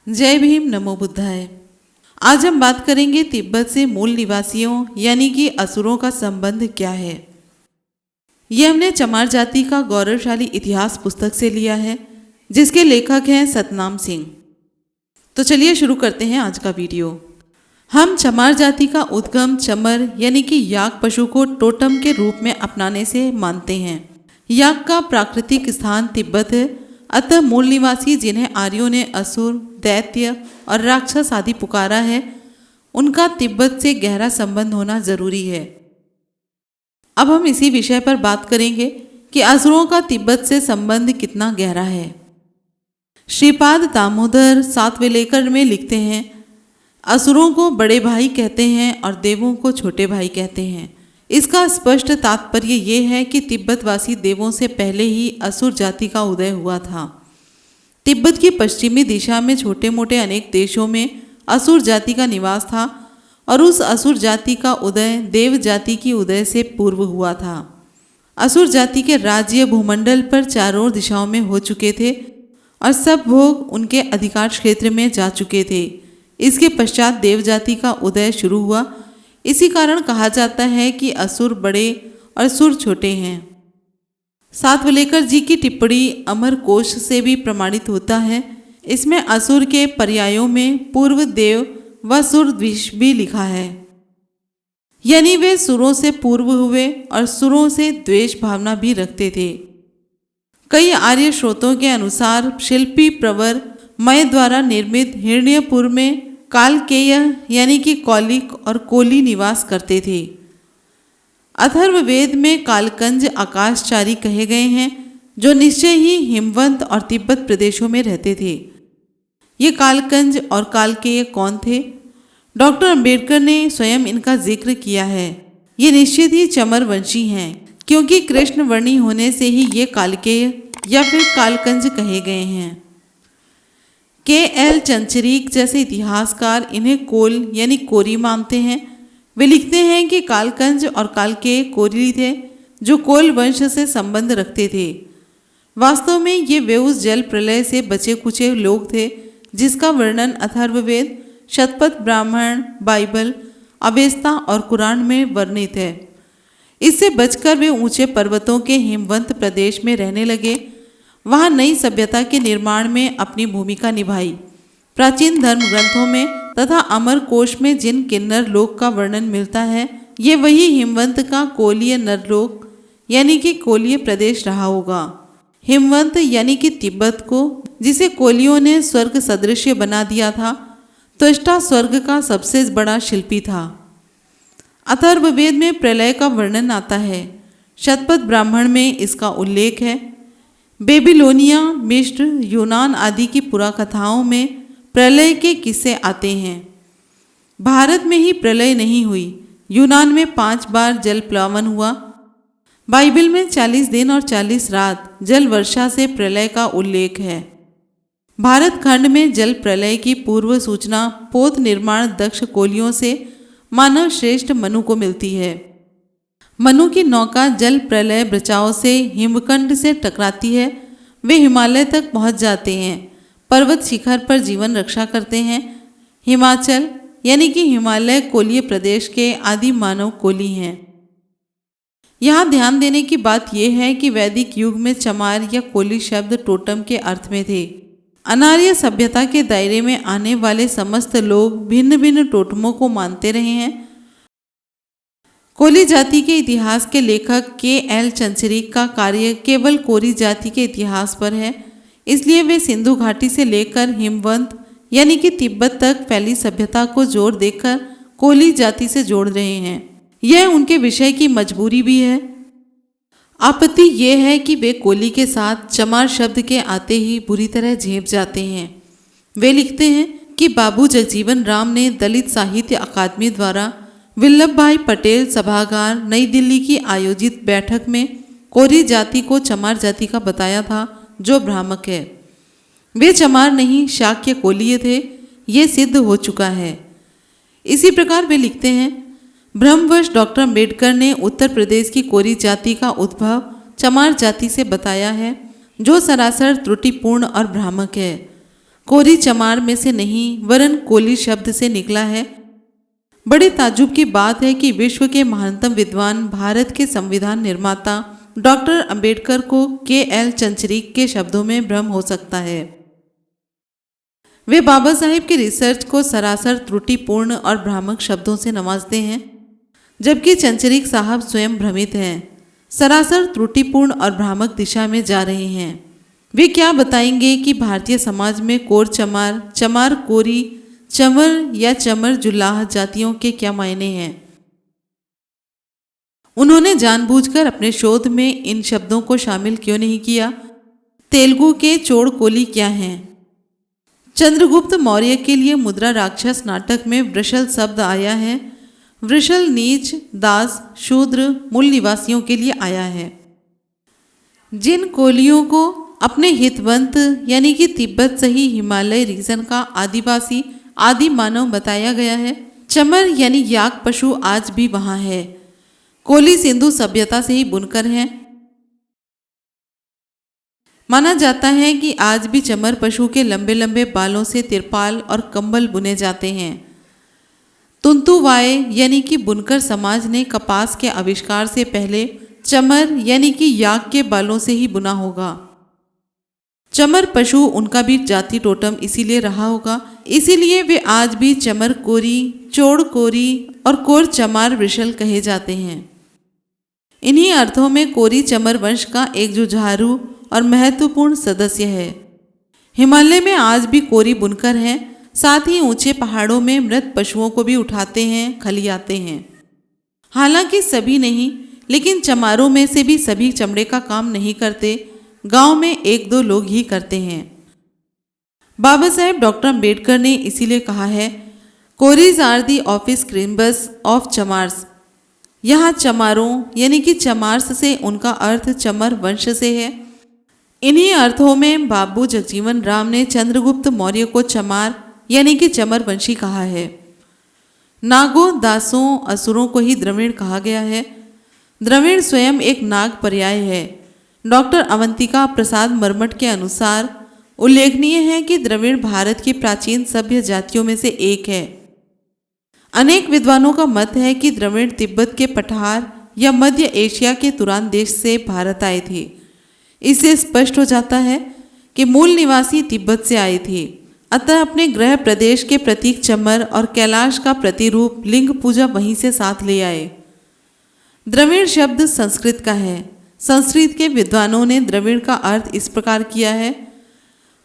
जय भीम, नमो बुद्धाय। आज हम बात करेंगे तिब्बत से मूल निवासियों यानी कि असुरों का संबंध क्या है। यह हमने चमार जाति का गौरवशाली इतिहास पुस्तक से लिया है, जिसके लेखक हैं सतनाम सिंह। तो चलिए शुरू करते हैं आज का वीडियो। हम चमार जाति का उद्गम चमर यानी कि याक पशु को टोटम के रूप में अपनाने से मानते हैं। याक का प्राकृतिक स्थान तिब्बत है, अतः मूल निवासी जिन्हें आर्यों ने असुर, दैत्य और राक्षस आदि पुकारा है, उनका तिब्बत से गहरा संबंध होना जरूरी है। अब हम इसी विषय पर बात करेंगे कि असुरों का तिब्बत से संबंध कितना गहरा है। श्रीपाद दामोदर सातवेलेकर में लिखते हैं, असुरों को बड़े भाई कहते हैं और देवों को छोटे भाई कहते हैं। इसका स्पष्ट तात्पर्य ये है कि तिब्बतवासी देवों से पहले ही असुर जाति का उदय हुआ था। तिब्बत की पश्चिमी दिशा में छोटे मोटे अनेक देशों में असुर जाति का निवास था और उस असुर जाति का उदय देव जाति की उदय से पूर्व हुआ था। असुर जाति के राज्य भूमंडल पर चारों दिशाओं में हो चुके थे और सब भोग उनके अधिकार क्षेत्र में जा चुके थे। इसके पश्चात देव जाति का उदय शुरू हुआ। इसी कारण कहा जाता है कि असुर बड़े और सुर छोटे हैं। सातवलेकर जी की टिप्पणी अमर कोश से भी प्रमाणित होता है। इसमें असुर के पर्यायों में पूर्व देव व सुर द्विष भी लिखा है, यानी वे सुरों से पूर्व हुए और सुरों से द्वेष भावना भी रखते थे। कई आर्य स्रोतों के अनुसार शिल्पी प्रवर मय द्वारा निर्मित हिरण्यपुर में कालकेय यानी कि कौलिक और कोली निवास करते थे। अथर्ववेद में कालकंज आकाशचारी कहे गए हैं, जो निश्चय ही हिमवंत और तिब्बत प्रदेशों में रहते थे। ये कालकंज और कालकेय कौन थे? डॉक्टर अंबेडकर ने स्वयं इनका जिक्र किया है। ये निश्चित ही चमर वंशी हैं, क्योंकि कृष्ण वर्णी होने से ही ये कालकेय या फिर कालकंज कहे गए हैं। के.एल. चंचरीक जैसे इतिहासकार इन्हें कोल यानी कोरी मानते हैं। वे लिखते हैं कि कालकंज और कालकेय कोरी थे, जो कोल वंश से संबंध रखते थे। वास्तव में ये वे उस जल प्रलय से बचे कुचे लोग थे जिसका वर्णन अथर्ववेद, शतपथ ब्राह्मण, बाइबल, अवेस्ता और कुरान में वर्णित है। इससे बचकर वे ऊंचे पर्वतों के हिमवंत प्रदेश में रहने लगे। वहाँ नई सभ्यता के निर्माण में अपनी भूमिका निभाई। प्राचीन धर्म ग्रंथों में तथा अमर कोश में जिन किन्नर लोक का वर्णन मिलता है, ये वही हिमवंत का कोलीय नरलोक यानी कि कोलीय प्रदेश रहा होगा। हिमवंत यानी कि तिब्बत को, जिसे कोलियों ने स्वर्ग सदृश्य बना दिया था, त्वष्टा स्वर्ग का सबसे बड़ा शिल्पी था। अथर्ववेद में प्रलय का वर्णन आता है। शतपथ ब्राह्मण में इसका उल्लेख है। बेबीलोनिया, मिस्र, यूनान आदि की पुराकथाओं में प्रलय के किस्से आते हैं। भारत में ही प्रलय नहीं हुई, यूनान में 5 बार जल प्लावन हुआ। बाइबल में 40 दिन और 40 रात जल वर्षा से प्रलय का उल्लेख है। भारत खंड में जल प्रलय की पूर्व सूचना पोत निर्माण दक्ष कोलियों से मानव श्रेष्ठ मनु को मिलती है। मनु की नौका जल प्रलय बचाव से हिमकंड से टकराती है। वे हिमालय तक पहुंच जाते हैं, पर्वत शिखर पर जीवन रक्षा करते हैं। हिमाचल यानी कि हिमालय कोलीय प्रदेश के आदि मानव कोली हैं। यहाँ ध्यान देने की बात यह है कि वैदिक युग में चमार या कोली शब्द टोटम के अर्थ में थे। अनार्य सभ्यता के दायरे में आने वाले समस्त लोग भिन्न भिन्न टोटमों को मानते रहे हैं। कोली जाति के इतिहास के लेखक के.एल. चंचरीक का कार्य केवल कोरी जाति के इतिहास पर है, इसलिए वे सिंधु घाटी से लेकर हिमवंत यानी कि तिब्बत तक फैली सभ्यता को जोर देकर कोली जाति से जोड़ रहे हैं। यह उनके विषय की मजबूरी भी है। आपत्ति यह है कि वे कोली के साथ चमार शब्द के आते ही बुरी तरह झेप जाते हैं। वे लिखते हैं कि बाबू जगजीवन राम ने दलित साहित्य अकादमी द्वारा वल्लभ भाई पटेल सभागार नई दिल्ली की आयोजित बैठक में कोरी जाति को चमार जाति का बताया था, जो भ्रामक है। वे चमार नहीं शाक्य कोलीय थे, ये सिद्ध हो चुका है। इसी प्रकार वे लिखते हैं, भ्रमवश डॉक्टर अंबेडकर ने उत्तर प्रदेश की कोरी जाति का उद्भव चमार जाति से बताया है, जो सरासर त्रुटिपूर्ण और भ्रामक है। कोरी चमार में से नहीं वरन कोली शब्द से निकला है। बड़े ताज्जुब की बात है कि विश्व के महानतम विद्वान, भारत के संविधान निर्माता डॉक्टर अंबेडकर को के.एल. चंचरीक के शब्दों में भ्रम हो सकता है। वे बाबा साहेब की रिसर्च को सरासर त्रुटिपूर्ण और भ्रामक शब्दों से नवाजते हैं, जबकि चंचरीक साहब स्वयं भ्रमित हैं, सरासर त्रुटिपूर्ण और भ्रामक दिशा में जा रहे हैं। वे क्या बताएंगे कि भारतीय समाज में कोर चमार, चमार कोरी, चमर या चमर जुलाह जातियों के क्या मायने हैं। उन्होंने जानबूझकर अपने शोध में इन शब्दों को शामिल क्यों नहीं किया। तेलुगु के चोड़ कोली क्या हैं। चंद्रगुप्त मौर्य के लिए मुद्रा राक्षस नाटक में वृषल शब्द आया है। वृषल नीच, दास, शूद्र मूल निवासियों के लिए आया है। जिन कोलियों को अपने हितवंत यानी कि तिब्बत सही हिमालय रीजन का आदिवासी आदि मानव बताया गया है, चमर यानी याक पशु आज भी वहां है। कोली सिंधु सभ्यता से ही बुनकर हैं। माना जाता है कि आज भी चमर पशु के लंबे लंबे बालों से तिरपाल और कंबल बुने जाते हैं। तुंतुवाए यानी कि बुनकर समाज ने कपास के आविष्कार से पहले चमर यानी कि याक के बालों से ही बुना होगा। चमर पशु उनका भी जाति टोटम इसीलिए रहा होगा, इसीलिए वे आज भी चमर कोरी, चोड़ कोरी और कोर चमार वृषल कहे जाते हैं। इन्हीं अर्थों में कोरी चमर वंश का एक जुझारू और महत्वपूर्ण सदस्य है। हिमालय में आज भी कोरी बुनकर हैं, साथ ही ऊंचे पहाड़ों में मृत पशुओं को भी उठाते हैं, खलियाते हैं। हालांकि सभी नहीं, लेकिन चमारों में से भी सभी चमड़े का काम नहीं करते, गांव में एक दो लोग ही करते हैं। बाबा साहेब डॉक्टर अंबेडकर ने इसीलिए कहा है, Koris are the office crumbs of Chamars. यहाँ चमारों यानी कि चमार्स से उनका अर्थ चमर वंश से है। इन्हीं अर्थों में बाबू जगजीवन राम ने चंद्रगुप्त मौर्य को चमार यानी कि चमर वंशी कहा है। नागों, दासों, असुरों को ही द्रविड़ कहा गया है। द्रविड़ स्वयं एक नाग पर्याय है। डॉक्टर अवंतिका प्रसाद मरमट के अनुसार उल्लेखनीय है कि द्रविड़ भारत की प्राचीन सभ्य जातियों में से एक है। अनेक विद्वानों का मत है कि द्रविड़ तिब्बत के पठार या मध्य एशिया के तुरान देश से भारत आए थे। इससे स्पष्ट हो जाता है कि मूल निवासी तिब्बत से आए थे। अतः अपने गृह प्रदेश के प्रतीक चमर और कैलाश का प्रतिरूप लिंग पूजा वहीं से साथ ले आए। द्रविड़ शब्द संस्कृत का है। संस्कृत के विद्वानों ने द्रविड़ का अर्थ इस प्रकार किया है।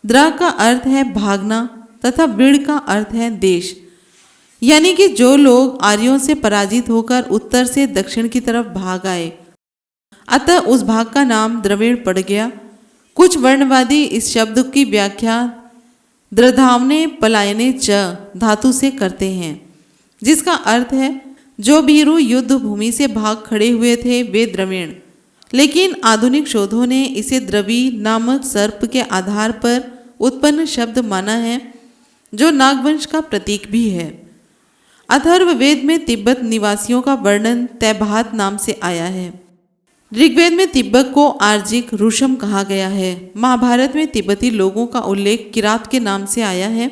द्र का अर्थ है भागना तथा विड़ का अर्थ है देश, यानी कि जो लोग आर्यों से पराजित होकर उत्तर से दक्षिण की तरफ भाग आए, अतः उस भाग का नाम द्रविड़ पड़ गया। कुछ वर्णवादी इस शब्द की व्याख्या द्रधावने पलायने च धातु से करते हैं, जिसका अर्थ है जो भीरू युद्ध भूमि से भाग खड़े हुए थे वे द्रविड़। लेकिन आधुनिक शोधों ने इसे द्रवी नामक सर्प के आधार पर उत्पन्न शब्द माना है, जो नागवंश का प्रतीक भी है। अथर्ववेद में तिब्बत निवासियों का वर्णन तैभात नाम से आया है। ऋग्वेद में तिब्बत को आर्जिक रुशम कहा गया है। महाभारत में तिब्बती लोगों का उल्लेख किरात के नाम से आया है।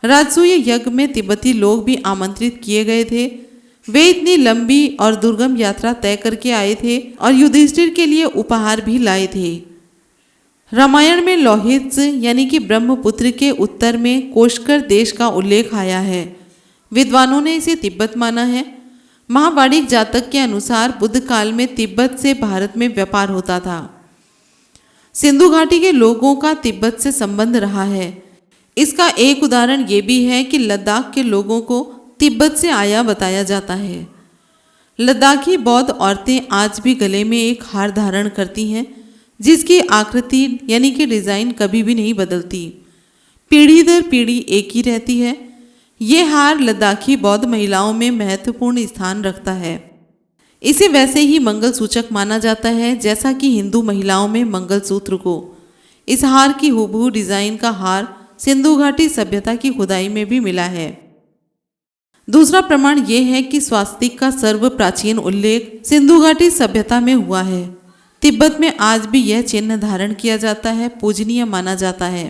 राजसूय यज्ञ में तिब्बती लोग भी आमंत्रित किए गए थे। वे इतनी लंबी और दुर्गम यात्रा तय करके आए थे और युधिष्ठिर के लिए उपहार भी लाए थे। रामायण में लोहित यानी कि ब्रह्मपुत्र के उत्तर में कोशकर देश का उल्लेख आया है। विद्वानों ने इसे तिब्बत माना है। महावाणिक जातक के अनुसार बुद्ध काल में तिब्बत से भारत में व्यापार होता था। सिंधु घाटी के लोगों का तिब्बत से संबंध रहा है। इसका एक उदाहरण ये भी है कि लद्दाख के लोगों को तिब्बत से आया बताया जाता है। लद्दाखी बौद्ध औरतें आज भी गले में एक हार धारण करती हैं, जिसकी आकृति यानी कि डिज़ाइन कभी भी नहीं बदलती, पीढ़ी दर पीढ़ी एक ही रहती है। ये हार लद्दाखी बौद्ध महिलाओं में महत्वपूर्ण स्थान रखता है। इसे वैसे ही मंगल सूचक माना जाता है जैसा कि हिंदू महिलाओं में मंगलसूत्र को। इस हार की हूबहू डिज़ाइन का हार सिंधु घाटी सभ्यता की खुदाई में भी मिला है। दूसरा प्रमाण ये है कि स्वास्तिक का सर्व प्राचीन उल्लेख सिंधु घाटी सभ्यता में हुआ है। तिब्बत में आज भी यह चिन्ह धारण किया जाता है, पूजनीय माना जाता है।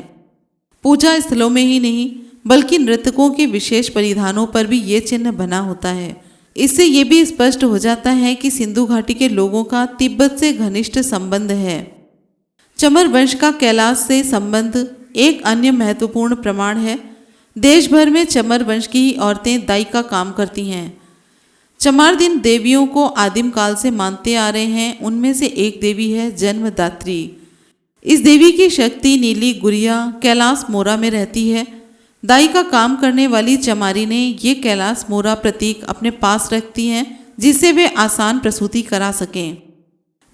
पूजा स्थलों में ही नहीं बल्कि नृतकों के विशेष परिधानों पर भी ये चिन्ह बना होता है। इससे ये भी स्पष्ट हो जाता है कि सिंधु घाटी के लोगों का तिब्बत से घनिष्ठ संबंध है। चमर वंश का कैलाश से संबंध एक अन्य महत्वपूर्ण प्रमाण है। देश भर में चमर वंश की ही औरतें दाई का काम करती हैं। चमार दिन देवियों को आदिम काल से मानते आ रहे हैं। उनमें से एक देवी है जन्मदात्री। इस देवी की शक्ति नीली गुड़िया कैलाश मोरा में रहती है। दाई का काम करने वाली चमारी ने ये कैलाश मोरा प्रतीक अपने पास रखती हैं जिससे वे आसान प्रसूति करा सकें।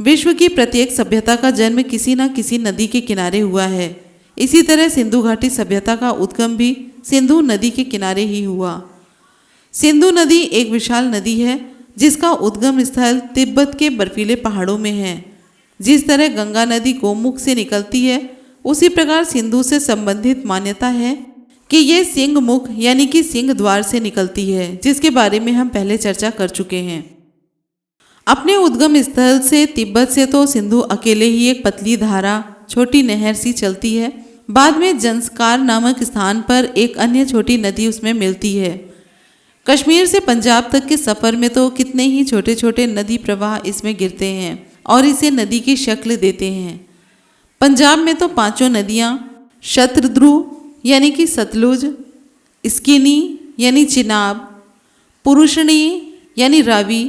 विश्व की प्रत्येक सभ्यता का जन्म किसी न किसी नदी के किनारे हुआ है। इसी तरह सिंधु घाटी सभ्यता का उद्गम भी सिंधु नदी के किनारे ही हुआ। सिंधु नदी एक विशाल नदी है जिसका उद्गम स्थल तिब्बत के बर्फीले पहाड़ों में है। जिस तरह गंगा नदी गोमुख से निकलती है उसी प्रकार सिंधु से संबंधित मान्यता है कि ये सिंह मुख यानी कि सिंह द्वार से निकलती है, जिसके बारे में हम पहले चर्चा कर चुके हैं। अपने उद्गम स्थल से तिब्बत से तो सिंधु अकेले ही एक पतली धारा छोटी नहर सी चलती है। बाद में जंस्कार नामक स्थान पर एक अन्य छोटी नदी उसमें मिलती है। कश्मीर से पंजाब तक के सफ़र में तो कितने ही छोटे छोटे नदी प्रवाह इसमें गिरते हैं और इसे नदी की शक्ल देते हैं। पंजाब में तो पांचों नदियाँ शतद्रु यानी कि सतलुज, स्किनी यानी चिनाब, पुरुषणी यानी रावी,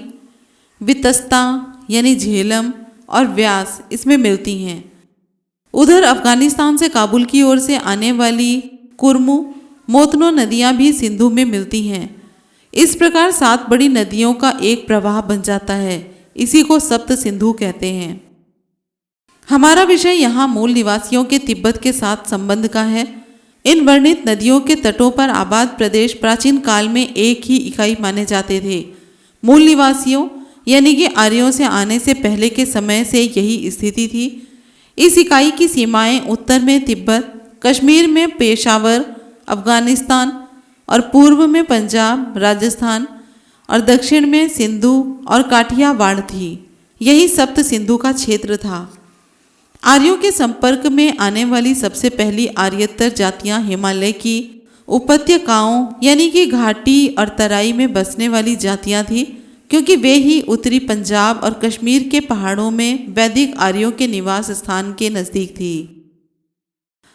वितस्ता यानी झेलम और व्यास इसमें मिलती हैं। उधर अफगानिस्तान से काबुल की ओर से आने वाली कुर्मु, मोतनो नदियाँ भी सिंधु में मिलती हैं। इस प्रकार 7 बड़ी नदियों का एक प्रवाह बन जाता है। इसी को सप्त सिंधु कहते हैं। हमारा विषय यहाँ मूल निवासियों के तिब्बत के साथ संबंध का है। इन वर्णित नदियों के तटों पर आबाद प्रदेश प्राचीन काल में एक ही इकाई माने जाते थे। मूल निवासियों यानी कि आर्यों से आने से पहले के समय से यही स्थिति थी। इस इकाई की सीमाएं उत्तर में तिब्बत, कश्मीर में पेशावर, अफगानिस्तान और पूर्व में पंजाब, राजस्थान और दक्षिण में सिंधु और काठियावाड़ थी। यही सप्त सिंधु का क्षेत्र था। आर्यों के संपर्क में आने वाली सबसे पहली आर्यतर जातियां हिमालय की उपत्यकाओं यानी कि घाटी और तराई में बसने वाली जातियां थी, क्योंकि वे ही उत्तरी पंजाब और कश्मीर के पहाड़ों में वैदिक आर्यों के निवास स्थान के नज़दीक थी।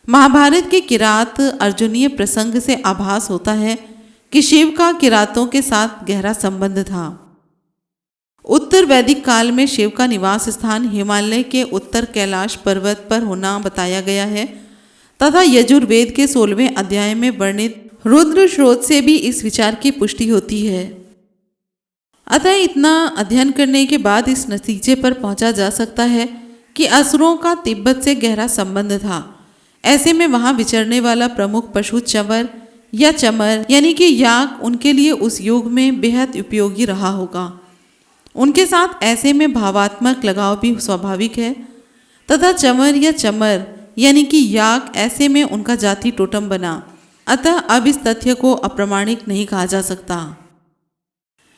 महाभारत के किरात अर्जुनीय प्रसंग से आभास होता है कि शिव का किरातों के साथ गहरा संबंध था। उत्तर वैदिक काल में शिव का निवास स्थान हिमालय के उत्तर कैलाश पर्वत पर होना बताया गया है तथा यजुर्वेद के 16वें अध्याय में वर्णित रुद्र स्रोत से भी इस विचार की पुष्टि होती है। अतः इतना अध्ययन करने के बाद इस नतीजे पर पहुंचा जा सकता है कि असुरों का तिब्बत से गहरा संबंध था। ऐसे में वहां विचरने वाला प्रमुख पशु चंवर या चमर यानी कि याक उनके लिए उस युग में बेहद उपयोगी रहा होगा। उनके साथ ऐसे में भावात्मक लगाव भी स्वाभाविक है तथा चमर या चमर यानी कि याक ऐसे में उनका जाति टोटम बना। अतः अब इस तथ्य को अप्रमाणिक नहीं कहा जा सकता।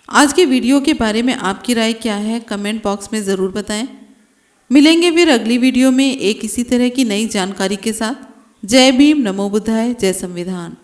आज के वीडियो के बारे में आपकी राय क्या है, कमेंट बॉक्स में ज़रूर बताएं। मिलेंगे फिर अगली वीडियो में एक इसी तरह की नई जानकारी के साथ। जय भीम, नमो बुद्धाय, जय संविधान।